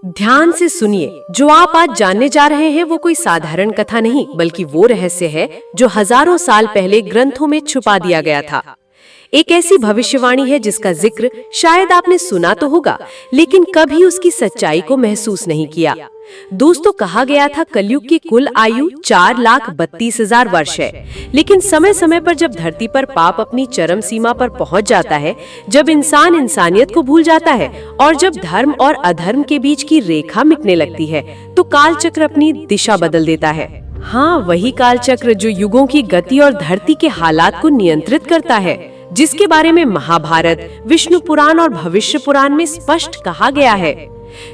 ध्यान से सुनिए, जो आप आज जानने जा रहे हैं वो कोई साधारण कथा नहीं, बल्कि वो रहस्य है जो हजारों साल पहले ग्रंथों में छुपा दिया गया था। एक ऐसी भविष्यवाणी है जिसका जिक्र शायद आपने सुना तो होगा, लेकिन कभी उसकी सच्चाई को महसूस नहीं किया। दोस्तों, कहा गया था कलयुग की कुल आयु 4,32,000 वर्ष है, लेकिन समय समय पर जब धरती पर पाप अपनी चरम सीमा पर पहुंच जाता है, जब इंसान इंसानियत को भूल जाता है और जब धर्म और अधर्म के बीच की रेखा मिटने लगती है, तो कालचक्र अपनी दिशा बदल देता है। हाँ, वही कालचक्र जो युगों की गति और धरती के हालात को नियंत्रित करता है, जिसके बारे में महाभारत, विष्णु पुराण और भविष्य पुराण में स्पष्ट कहा गया है।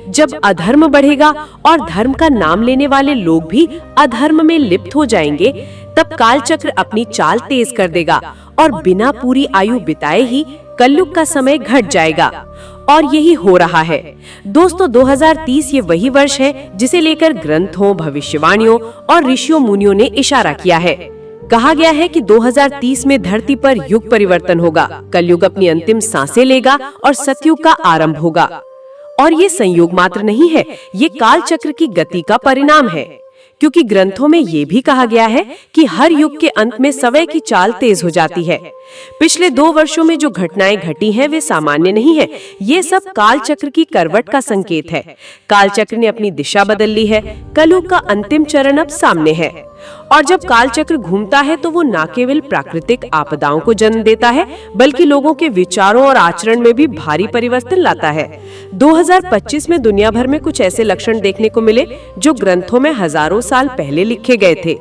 जब अधर्म बढ़ेगा और धर्म का नाम लेने वाले लोग भी अधर्म में लिप्त हो जाएंगे, तब कालचक्र अपनी चाल तेज कर देगा और बिना पूरी आयु बिताए ही कलयुग का समय घट जाएगा। और यही हो रहा है। दोस्तों, 2030 ये वही वर्ष है जिसे लेकर ग्रंथों, भविष्यवाणियों और ऋषियों मुनियों ने इशारा किया है। कहा गया है कि 2030 में धरती पर युग परिवर्तन होगा, कलयुग अपनी अंतिम सांसें लेगा और सतयुग का आरंभ होगा। और ये संयोग मात्र नहीं है, ये कालचक्र की गति का परिणाम है, क्योंकि ग्रंथों में ये भी कहा गया है कि हर युग के अंत में समय की चाल तेज हो जाती है। पिछले 2 वर्षों में जो घटनाएं घटी हैं वे सामान्य नहीं है, ये सब कालचक्र की करवट का संकेत है। कालचक्र ने अपनी दिशा बदल ली है, कलयुग का अंतिम चरण अब सामने है। और जब कालचक्र घूमता है तो वो न केवल प्राकृतिक आपदाओं को जन्म देता है, बल्कि लोगों के विचारों और आचरण में भी भारी परिवर्तन लाता है। 2025 में दुनिया भर में कुछ ऐसे लक्षण देखने को मिले जो ग्रंथों में हजारों साल पहले लिखे गए थे,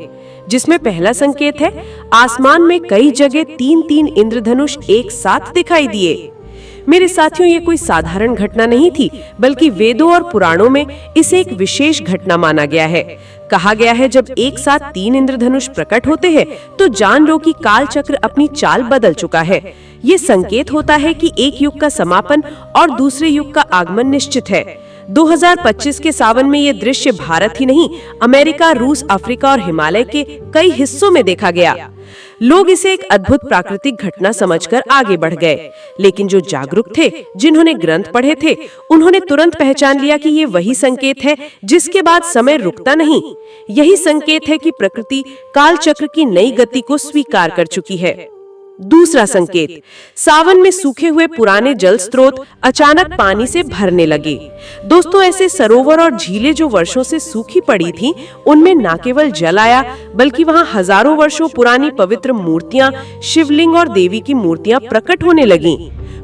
जिसमें पहला संकेत है, आसमान में कई जगह 3-3 इंद्रधनुष एक साथ दिखाई दिए। मेरे साथियों, ये कोई साधारण घटना नहीं थी, बल्कि वेदों और पुराणों में इसे एक विशेष घटना माना गया है। कहा गया है, जब एक साथ 3 इंद्रधनुष प्रकट होते हैं तो जान लो कि कालचक्र अपनी चाल बदल चुका है। ये संकेत होता है कि एक युग का समापन और दूसरे युग का आगमन निश्चित है। 2025 के सावन में ये दृश्य भारत ही नहीं, अमेरिका, रूस, अफ्रीका और हिमालय के कई हिस्सों में देखा गया। लोग इसे एक अद्भुत प्राकृतिक घटना समझकर आगे बढ़ गए, लेकिन जो जागरूक थे, जिन्होंने ग्रंथ पढ़े थे, उन्होंने तुरंत पहचान लिया कि ये वही संकेत है जिसके बाद समय रुकता नहीं। यही संकेत है कि प्रकृति कालचक्र की नई गति को स्वीकार कर चुकी है। दूसरा संकेत, सावन में सूखे हुए पुराने जल स्रोत अचानक पानी से भरने लगे। दोस्तों, ऐसे सरोवर और झीलें जो वर्षों से सूखी पड़ी थीं, उनमें न केवल जल आया, बल्कि वहां हजारों वर्षों पुरानी पवित्र मूर्तियां, शिवलिंग और देवी की मूर्तियां प्रकट होने लगीं।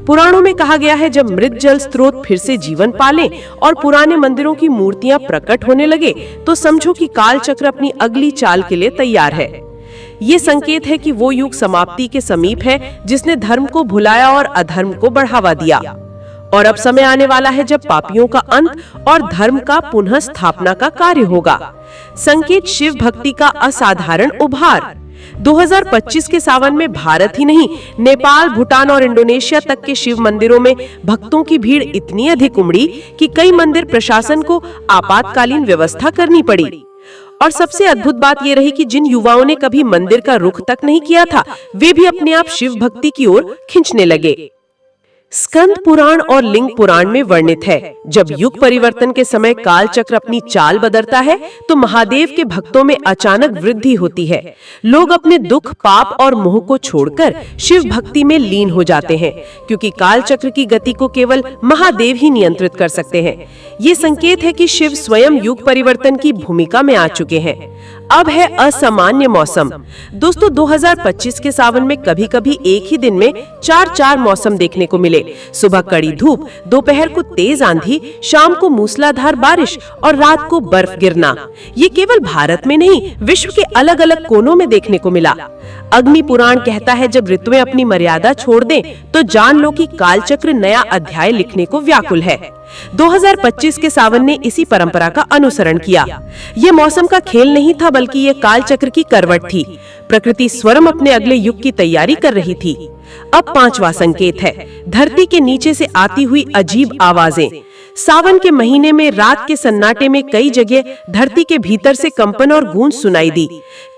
पुराणों में कहा गया है, जब मृत जल स्रोत फिर से जीवन पाले और पुराने मंदिरों की मूर्तियां प्रकट होने लगे, तो समझो कि कालचक्र अपनी अगली चाल के लिए तैयार है। ये संकेत है कि वो युग समाप्ति के समीप है, जिसने धर्म को भुलाया और अधर्म को बढ़ावा दिया। और अब समय आने वाला है जब पापियों का अंत और धर्म का पुनः स्थापना का कार्य होगा। संकेत शिव भक्ति का असाधारण उभार। 2025 के सावन में भारत ही नहीं, नेपाल, भूटान और इंडोनेशिया तक के शिव मंदिरों में भक्तों की भीड़ इतनी अधिक उमड़ी कि कई मंदिर प्रशासन को आपातकालीन व्यवस्था करनी पड़ी। और सबसे अद्भुत बात ये रही कि जिन युवाओं ने कभी मंदिर का रुख तक नहीं किया था, वे भी अपने आप शिव भक्ति की ओर खींचने लगे। स्कंद पुराण और लिंग पुराण में वर्णित है, जब युग परिवर्तन के समय कालचक्र अपनी चाल बदलता है तो महादेव के भक्तों में अचानक वृद्धि होती है। लोग अपने दुख, पाप और मोह को छोड़कर शिव भक्ति में लीन हो जाते हैं, क्योंकि कालचक्र की गति को केवल महादेव ही नियंत्रित कर सकते हैं। ये संकेत है कि शिव स्वयं युग परिवर्तन की भूमिका में आ चुके हैं। अब है असामान्य मौसम। दोस्तों, 2025 के सावन में कभी कभी एक ही दिन में 4 मौसम देखने को मिले। सुबह कड़ी धूप, दोपहर को तेज आंधी, शाम को मूसलाधार बारिश और रात को बर्फ गिरना। ये केवल भारत में नहीं, विश्व के अलग अलग कोनों में देखने को मिला। अग्नि पुराण कहता है, जब ऋतुएं अपनी मर्यादा छोड़ दें तो जान लो कि कालचक्र नया अध्याय लिखने को व्याकुल है। 2025 के सावन ने इसी परंपरा का अनुसरण किया। ये मौसम का खेल नहीं था, बल्कि ये कालचक्र की करवट थी। प्रकृति स्वयं अपने अगले युग की तैयारी कर रही थी। अब 5वां संकेत है, धरती के नीचे से आती हुई अजीब आवाजें। सावन के महीने में रात के सन्नाटे में कई जगह धरती के भीतर से कंपन और गूंज सुनाई दी।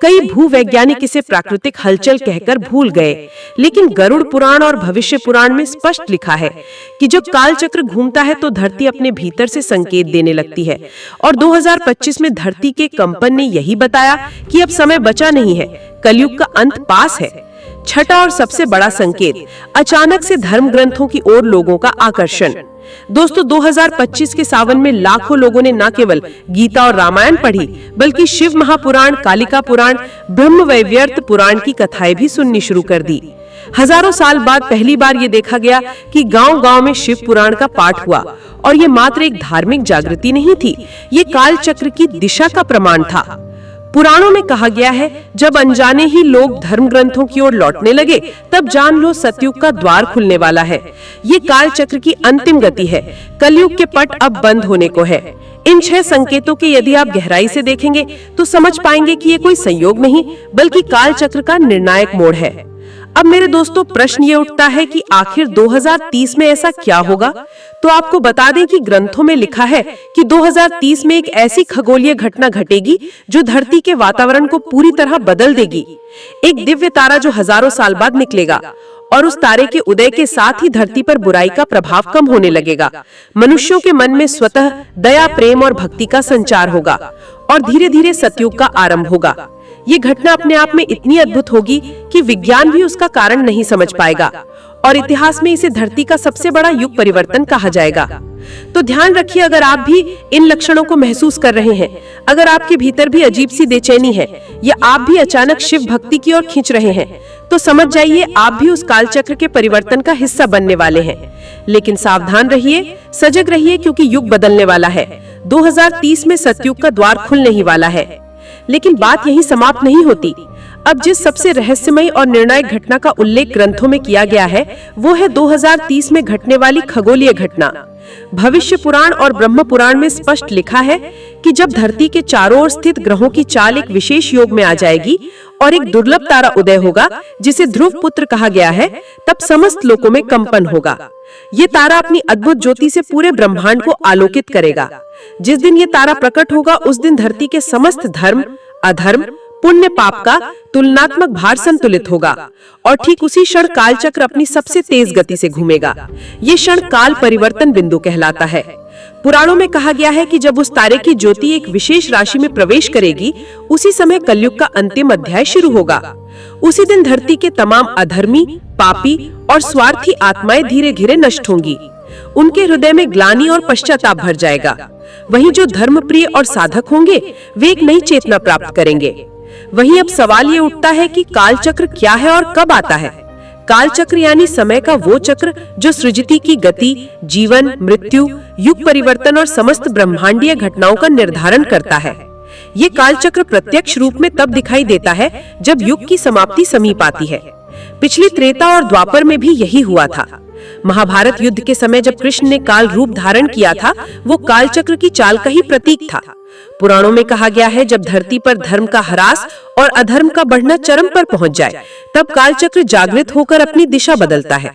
कई भूवैज्ञानिक इसे प्राकृतिक हलचल कहकर भूल गए, लेकिन गरुड़ पुराण और भविष्य पुराण में स्पष्ट लिखा है कि जब काल चक्र घूमता है तो धरती अपने भीतर से संकेत देने लगती है। और 2025 में धरती के कंपन ने यही बताया कि अब समय बचा नहीं है, कलयुग का अंत पास है। छठा और सबसे बड़ा संकेत, अचानक से धर्म ग्रंथों की ओर लोगों का आकर्षण। दोस्तों, 2025 के सावन में लाखों लोगों ने न केवल गीता और रामायण पढ़ी, बल्कि शिव महापुराण, कालिका पुराण, ब्रह्मवैवर्त पुराण की कथाएं भी सुननी शुरू कर दी। हजारों साल बाद पहली बार ये देखा गया कि गांव-गांव में शिव पुराण का पाठ हुआ, और ये मात्र एक धार्मिक जागृति नहीं थी, ये काल चक्र की दिशा का प्रमाण था। पुराणों में कहा गया है, जब अनजाने ही लोग धर्म ग्रंथों की ओर लौटने लगे, तब जान लो सतयुग का द्वार खुलने वाला है। ये काल चक्र की अंतिम गति है, कलयुग के पट अब बंद होने को है। इन 6 संकेतों के यदि आप गहराई से देखेंगे तो समझ पाएंगे कि ये कोई संयोग नहीं, बल्कि काल चक्र का निर्णायक मोड़ है। अब मेरे दोस्तों, प्रश्न ये उठता है कि आखिर 2030 में ऐसा क्या होगा? तो आपको बता दें कि ग्रंथों में लिखा है कि 2030 में एक ऐसी खगोलीय घटना घटेगी जो धरती के वातावरण को पूरी तरह बदल देगी। एक दिव्य तारा जो हजारों साल बाद निकलेगा, और उस तारे के उदय के साथ ही धरती पर बुराई का प्रभाव कम होने लगेगा। मनुष्यों के मन में स्वतः दया, प्रेम और भक्ति का संचार होगा, और धीरे धीरे सतयुग का आरंभ होगा। ये घटना अपने आप में इतनी अद्भुत होगी कि विज्ञान भी उसका कारण नहीं समझ पाएगा, और इतिहास में इसे धरती का सबसे बड़ा युग परिवर्तन कहा जाएगा। तो ध्यान रखिए, अगर आप भी इन लक्षणों को महसूस कर रहे हैं, अगर आपके भीतर भी अजीब सी बेचैनी है, या आप भी अचानक शिव भक्ति की ओर खींच रहे हैं, तो समझ जाइए आप भी उस काल चक्र के परिवर्तन का हिस्सा बनने वाले हैं। लेकिन सावधान रहिए, सजग रहिए, क्योंकि युग बदलने वाला है। 2030 में सतयुग का द्वार खुलने ही वाला है। लेकिन बात यहीं समाप्त नहीं होती। अब जिस सबसे रहस्यमयी और निर्णायक घटना का उल्लेख ग्रंथों में किया गया है, वो है 2030 में घटने वाली खगोलीय घटना। भविष्य पुराण और ब्रह्म पुराण में स्पष्ट लिखा है कि जब धरती के चारों ओर स्थित ग्रहों की चाल एक विशेष योग में आ जाएगी और एक दुर्लभ तारा उदय होगा, जिसे ध्रुव पुत्र कहा गया है, तब समस्त लोकों में कंपन होगा। ये तारा अपनी अद्भुत ज्योति से पूरे ब्रह्मांड को आलोकित करेगा। जिस दिन ये तारा प्रकट होगा, उस दिन धरती के समस्त धर्म, अधर्म, पुण्य, पाप का तुलनात्मक भार संतुलित होगा, और ठीक उसी क्षण काल चक्र अपनी सबसे तेज गति से घूमेगा। ये क्षण काल परिवर्तन बिंदु कहलाता है। पुराणों में कहा गया है कि जब उस तारे की ज्योति एक विशेष राशि में प्रवेश करेगी, उसी समय कलयुग का अंतिम अध्याय शुरू होगा। उसी दिन धरती के तमाम अधर्मी, पापी और स्वार्थी आत्माएं धीरे धीरे नष्ट होंगी। उनके हृदय में ग्लानि और पश्चाताप भर जाएगा। वहीं जो धर्मप्रिय और साधक होंगे, वे एक नई चेतना प्राप्त करेंगे। वहीं अब सवाल ये उठता है कि काल चक्र क्या है और कब आता है? काल चक्र यानी समय का वो चक्र जो सृष्टि की गति, जीवन, मृत्यु, युग परिवर्तन और समस्त ब्रह्मांडीय घटनाओं का निर्धारण करता है। ये काल चक्र प्रत्यक्ष रूप में तब दिखाई देता है जब युग की समाप्ति समीप आती है। पिछली त्रेता और द्वापर में भी यही हुआ था। महाभारत युद्ध के समय जब कृष्ण ने काल रूप धारण किया था, वो काल चक्र की चाल का ही प्रतीक था। पुराणों में कहा गया है, जब धरती पर धर्म का ह्रास और अधर्म का बढ़ना चरम पर पहुंच जाए, तब काल चक्र जागृत होकर अपनी दिशा बदलता है।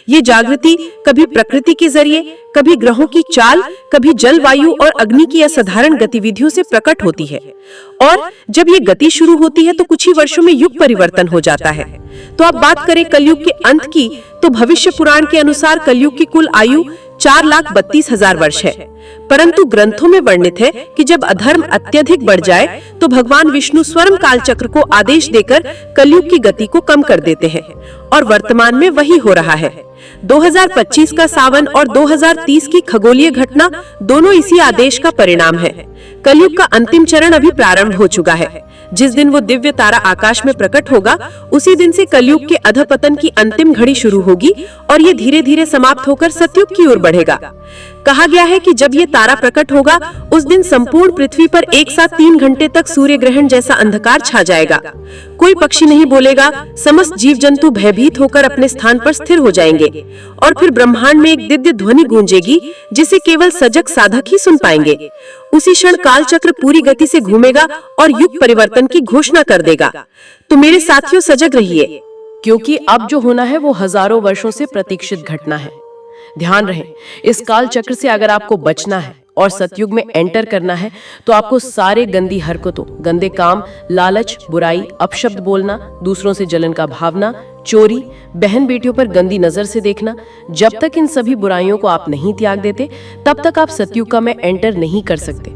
ये जागृति कभी प्रकृति के जरिए, कभी ग्रहों की चाल, कभी जलवायु और अग्नि की असाधारण गतिविधियों से प्रकट होती है। और जब ये गति शुरू होती है तो कुछ ही वर्षों में युग परिवर्तन हो जाता है। तो अब बात करें कलयुग के अंत की, तो भविष्य पुराण के अनुसार कलयुग की कुल आयु 4,32,000 वर्ष है। परंतु ग्रंथों में वर्णित है कि जब अधर्म अत्यधिक बढ़ जाए तो भगवान विष्णु स्वयं काल चक्र को आदेश देकर कलयुग की गति को कम कर देते हैं, और वर्तमान में वही हो रहा है। 2025 का सावन और 2030 की खगोलीय घटना दोनों इसी आदेश का परिणाम है। कलयुग का अंतिम चरण अभी प्रारंभ हो चुका है। जिस दिन वो दिव्य तारा आकाश में प्रकट होगा, उसी दिन से कलयुग के अधपतन की अंतिम घड़ी शुरू होगी, और ये धीरे धीरे समाप्त होकर सतयुग की ओर बढ़ेगा। कहा गया है कि जब ये तारा प्रकट होगा, उस दिन संपूर्ण पृथ्वी पर एक साथ 3 घंटे तक सूर्य ग्रहण जैसा अंधकार छा जाएगा। कोई पक्षी नहीं बोलेगा, समस्त जीव जंतु भयभीत होकर अपने स्थान पर स्थिर हो जाएंगे, और फिर ब्रह्मांड में एक दिव्य ध्वनि गूंजेगी जिसे केवल सजग साधक ही सुन पाएंगे। उसी क्षण काल चक्र पूरी गति से घूमेगा और युग परिवर्तन की घोषणा कर देगा। तो मेरे साथियों, सजग रहिए, क्योंकि अब जो होना है वो हजारों वर्षों से प्रतीक्षित घटना है। ध्यान रहे, इस काल चक्र से अगर आपको बचना है और सतयुग में एंटर करना है तो आपको सारे गंदी हरकतों, गंदे काम, लालच, बुराई, अपशब्द बोलना, दूसरों से जलन का भावना, चोरी, बहन बेटियों पर गंदी नजर से देखना, जब तक इन सभी बुराइयों को आप नहीं त्याग देते तब तक आप सतयुग का में एंटर नहीं कर सकते।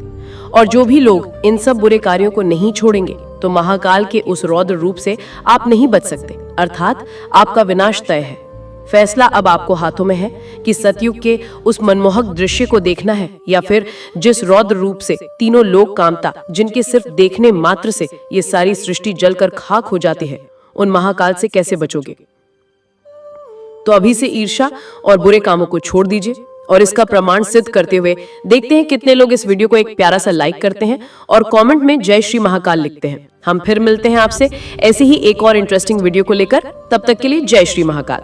और जो भी लोग इन सब बुरे कार्यों को नहीं छोड़ेंगे तो महाकाल के उस रौद्र रूप से आप नहीं बच सकते, अर्थात आपका विनाश तय है। फैसला अब आपको हाथों में है कि सतयुग के उस मनमोहक दृश्य को देखना है या फिर जिस रौद्र रूप से तीनों लोग कामता, जिनके सिर्फ देखने मात्र से ये सारी सृष्टि जलकर खाक हो जाती है, उन महाकाल से कैसे बचोगे। तो अभी से ईर्ष्या और बुरे कामों को छोड़ दीजिए और इसका प्रमाण सिद्ध करते हुए देखते हैं कितने लोग इस वीडियो को एक प्यारा सा लाइक करते हैं और कमेंट में जय श्री महाकाल लिखते हैं। हम फिर मिलते हैं आपसे ऐसे ही एक और इंटरेस्टिंग वीडियो को लेकर, तब तक के लिए जय श्री महाकाल।